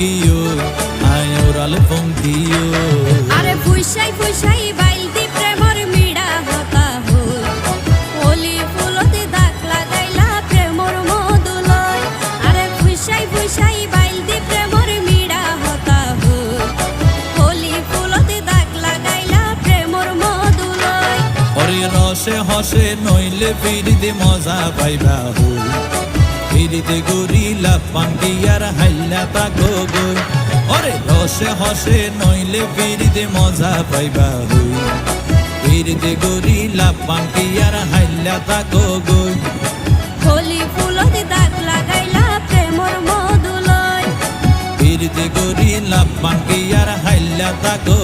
গিও আয়োরাল পঙ্কিও আরে ফুইসাই ফুইসাই বাইলতি প্রেমর মিড়া হতা হই ওলি ফুলতে দাগ লাগাইলা প্রেমর মধুলয় আরে ফুইসাই ফুইসাই বাইলতি প্রেমর মিড়া হতা হই ওলি ফুলতে দাগ লাগাইলা প্রেমর মধুলয় ওরে রসে হসে নইলে ফিরিতে মজা পাইবা হই ফিরিতে গরিলা পাঙ্কিয়ার হাইলা তাকো গই ওরে রসে হসে নইলে ফিরিতে মজা পাইবা হই ফিরিতে গরিলা পাঙ্কিয়ার হাইলা তাকো গই ওলি ফুলতে দাগ লাগাইলা প্রেমর মধুলয় ফিরিতে গরিলা পাঙ্কিয়ার হাইলা তাকো